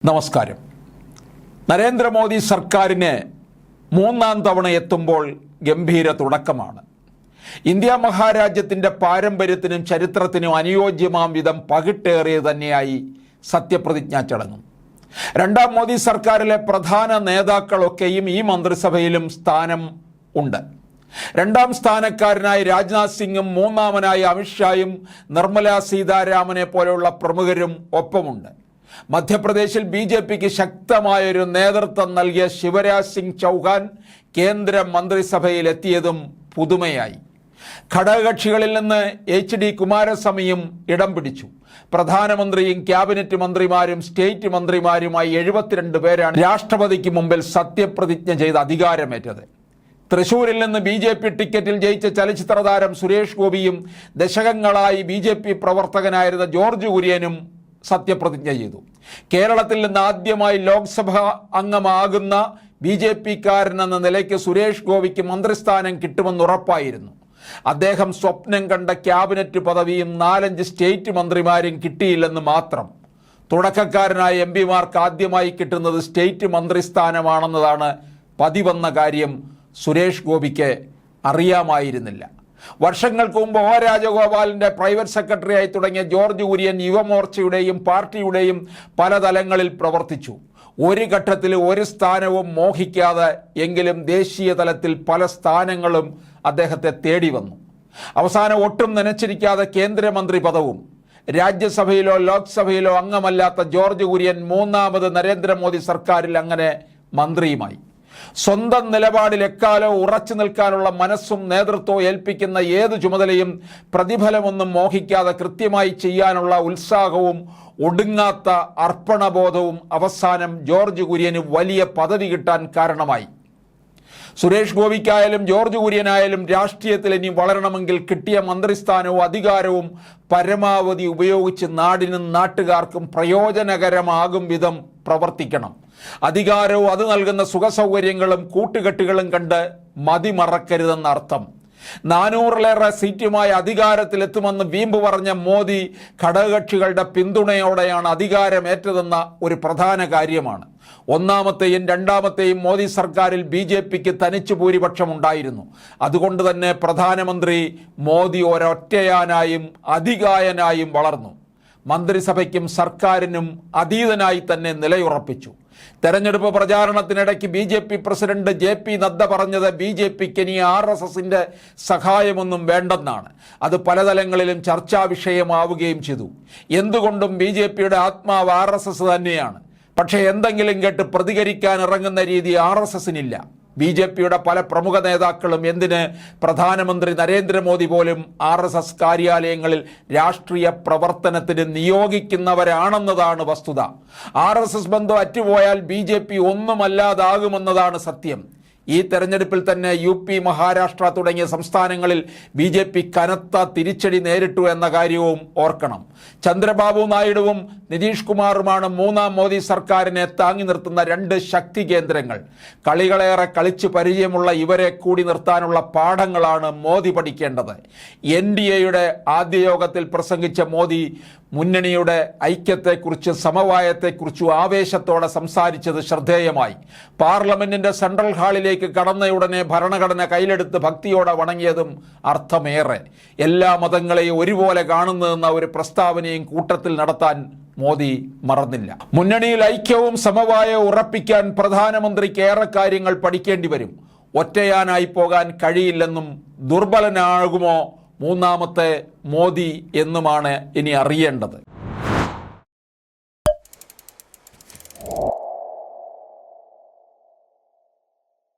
നമസ്കാരം. നരേന്ദ്രമോദി സർക്കാരിന് മൂന്നാം തവണ എത്തുമ്പോൾ ഗംഭീര തുടക്കമാണ്. ഇന്ത്യ മഹാരാജ്യത്തിൻ്റെ പാരമ്പര്യത്തിനും ചരിത്രത്തിനും അനുയോജ്യമാം വിധം പകിട്ടേറിയത് തന്നെയായി സത്യപ്രതിജ്ഞാ ചടങ്ങും. രണ്ടാം മോദി സർക്കാരിലെ പ്രധാന നേതാക്കളൊക്കെയും ഈ മന്ത്രിസഭയിലും സ്ഥാനം ഉണ്ട്. രണ്ടാം സ്ഥാനക്കാരനായി രാജ്നാഥ് സിംഗും മൂന്നാമനായി അമിത്ഷായും നിർമ്മല സീതാരാമനെ പോലെയുള്ള പ്രമുഖരും ഒപ്പമുണ്ട്. മധ്യപ്രദേശിൽ ബി.ജെ.പിക്ക് ശക്തമായൊരു നേതൃത്വം നൽകിയ ശിവരാജ് സിംഗ് ചൗഹാൻ കേന്ദ്ര മന്ത്രിസഭയിൽ എത്തിയതും പുതുമയായി. ഘടകകക്ഷികളിൽ നിന്ന് എച്ച്.ഡി. കുമാരസ്വാമിയും ഇടം പിടിച്ചു. പ്രധാനമന്ത്രിയും ക്യാബിനറ്റ് മന്ത്രിമാരും സ്റ്റേറ്റ് മന്ത്രിമാരുമായി 72 പേരാണ് രാഷ്ട്രപതിക്ക് മുമ്പിൽ സത്യപ്രതിജ്ഞ ചെയ്ത് അധികാരമേറ്റത്. തൃശൂരിൽ നിന്ന് ബി.ജെ.പി. ടിക്കറ്റിൽ ജയിച്ച ചലച്ചിത്ര താരം സുരേഷ് ഗോപിയും ദശകങ്ങളായി ബി.ജെ.പി. പ്രവർത്തകനായിരുന്ന ജോർജ് കുര്യനും സത്യപ്രതിജ്ഞ ചെയ്തു. കേരളത്തിൽ നിന്ന് ആദ്യമായി ലോക്സഭാ അംഗമാകുന്ന ബി.ജെ.പിക്കാരനെന്ന നിലയ്ക്ക് സുരേഷ് ഗോപിക്ക് മന്ത്രിസ്ഥാനം കിട്ടുമെന്ന് ഉറപ്പായിരുന്നു. അദ്ദേഹം സ്വപ്നം കണ്ട ക്യാബിനറ്റ് പദവിയും 4-5 സ്റ്റേറ്റ് മന്ത്രിമാരും കിട്ടിയില്ലെന്ന് മാത്രം. തുടക്കക്കാരനായ എം.പിമാർക്ക് ആദ്യമായി കിട്ടുന്നത് സ്റ്റേറ്റ് മന്ത്രിസ്ഥാനമാണെന്നതാണ് പതിവെന്ന കാര്യം സുരേഷ് ഗോപിക്ക് അറിയാമായിരുന്നില്ല. വർഷങ്ങൾക്ക് മുമ്പ് ഒ രാജഗോപാലിൻ്റെ പ്രൈവറ്റ് സെക്രട്ടറിയായി തുടങ്ങിയ ജോർജ് കുര്യൻ യുവമോർച്ചയുടെയും പാർട്ടിയുടെയും പല തലങ്ങളിൽ പ്രവർത്തിച്ചു. ഒരു ഘട്ടത്തിൽ ഒരു സ്ഥാനവും മോഹിക്കാതെ എങ്കിലും ദേശീയ തലത്തിൽ പല സ്ഥാനങ്ങളും അദ്ദേഹത്തെ തേടി വന്നു. അവസാനം ഒട്ടും നനച്ചിരിക്കാതെ കേന്ദ്രമന്ത്രി പദവും രാജ്യസഭയിലോ ലോക്സഭയിലോ അംഗമല്ലാത്ത ജോർജ് കുര്യൻ മൂന്നാമത് നരേന്ദ്രമോദി സർക്കാരിൽ അങ്ങനെ മന്ത്രിയുമായി. സ്വന്തം നിലപാടിൽ എക്കാലവും ഉറച്ചു നിൽക്കാനുള്ള മനസ്സും നേതൃത്വവും ഏൽപ്പിക്കുന്ന ഏത് ചുമതലയും പ്രതിഫലമൊന്നും മോഹിക്കാതെ കൃത്യമായി ചെയ്യാനുള്ള ഉത്സാഹവും ഒടുങ്ങാത്ത അർപ്പണബോധവും അവസാനം ജോർജ് കുര്യന് വലിയ പദവി കിട്ടാൻ കാരണമായി. സുരേഷ് ഗോപിക്കായാലും ജോർജ് കുര്യനായാലും രാഷ്ട്രീയത്തിൽ ഇനി വളരണമെങ്കിൽ കിട്ടിയ മന്ത്രിസ്ഥാനവും അധികാരവും പരമാവധി ഉപയോഗിച്ച് നാടിനും നാട്ടുകാർക്കും പ്രയോജനകരമാകും വിധം പ്രവർത്തിക്കണം. അധികാരവും അത് നൽകുന്ന സുഖസൗകര്യങ്ങളും കൂട്ടുകെട്ടുകളും കണ്ട് മതിമറക്കരുതെന്നർത്ഥം. 400-ലേറെ സീറ്റുമായി അധികാരത്തിലെത്തുമെന്ന് വീമ്പ് പറഞ്ഞ മോദി ഘടകകക്ഷികളുടെ പിന്തുണയോടെയാണ് അധികാരമേറ്റതെന്ന ഒരു പ്രധാന കാര്യമാണ്. ഒന്നാമത്തെയും രണ്ടാമത്തെയും മോദി സർക്കാരിൽ ബി.ജെ.പിക്ക് തനിച്ചു ഭൂരിപക്ഷം ഉണ്ടായിരുന്നു. അതുകൊണ്ട് തന്നെ പ്രധാനമന്ത്രി മോദി ഒരൊറ്റയാനായും അധികായനായും വളർന്നു. മന്ത്രിസഭയ്ക്കും സർക്കാരിനും അതീതനായി തന്നെ നിലയുറപ്പിച്ചു. തെരഞ്ഞെടുപ്പ് പ്രചാരണത്തിനിടയ്ക്ക് ബി.ജെ.പി. President JP. നദ്ദ പറഞ്ഞത് ബി.ജെ.പിക്ക് ഇനി RSSന്റെ സഹായമൊന്നും വേണ്ടെന്നാണ്. അത് പലതലങ്ങളിലും ചർച്ചാ വിഷയമാവുകയും ചെയ്തു. എന്തുകൊണ്ടും ബി.ജെ.പിയുടെ ആത്മാവ് RSS തന്നെയാണ്. പക്ഷേ എന്തെങ്കിലും കേട്ട് പ്രതികരിക്കാൻ ഇറങ്ങുന്ന രീതി RSSനില്ല. ബി.ജെ.പിയുടെ പല പ്രമുഖ നേതാക്കളും എന്തിന് പ്രധാനമന്ത്രി നരേന്ദ്രമോദി പോലും RSS കാര്യാലയങ്ങളിൽ രാഷ്ട്രീയ പ്രവർത്തനത്തിന് നിയോഗിക്കുന്നവരാണെന്നതാണ് വസ്തുത. RSS ബന്ധം അറ്റുപോയാൽ ബി.ജെ.പി. ഒന്നുമല്ലാതാകുമെന്നതാണ് സത്യം. ഈ തെരഞ്ഞെടുപ്പിൽ തന്നെ UP, മഹാരാഷ്ട്ര തുടങ്ങിയ സംസ്ഥാനങ്ങളിൽ ബി.ജെ.പി. കനത്ത തിരിച്ചടി നേരിട്ടു എന്ന കാര്യവും ഓർക്കണം. ചന്ദ്രബാബു നായിഡുവും നിതീഷ് കുമാറുമാണ് മൂന്നാം മോദി സർക്കാരിനെ താങ്ങി നിർത്തുന്ന 2 ശക്തി കേന്ദ്രങ്ങൾ. കളികളേറെ കളിച്ച് പരിചയമുള്ള ഇവരെ കൂടി നിർത്താനുള്ള പാഠങ്ങളാണ് മോദി പഠിക്കേണ്ടത്. NDAയുടെ ആദ്യ യോഗത്തിൽ പ്രസംഗിച്ച മോദി മുന്നണിയുടെ ഐക്യത്തെക്കുറിച്ച് സമവായത്തെക്കുറിച്ചും ആവേശത്തോടെ സംസാരിച്ചത് ശ്രദ്ധേയമായി. പാർലമെന്റിന്റെ സെൻട്രൽ ഹാളിലേക്ക് കടന്നയുടനെ ഭരണഘടന കയ്യിലെടുത്ത് ഭക്തിയോടെ വണങ്ങിയതും അർത്ഥമേറെ. എല്ലാ മതങ്ങളെയും ഒരുപോലെ കാണുന്നതെന്ന ഒരു പ്രസ്താവനയും കൂട്ടത്തിൽ നടത്താൻ മോദി മറന്നില്ല. മുന്നണിയിൽ ഐക്യവും സമവായവും ഉറപ്പിക്കാൻ പ്രധാനമന്ത്രിക്ക് ഏറെ കാര്യങ്ങൾ പഠിക്കേണ്ടി വരും. ഒറ്റയാനായി പോകാൻ കഴിയില്ലെന്നും ദുർബലനാകുമോ മൂന്നാമത്തെ മോദി എന്നുമാണ് ഇനി അറിയേണ്ടത്.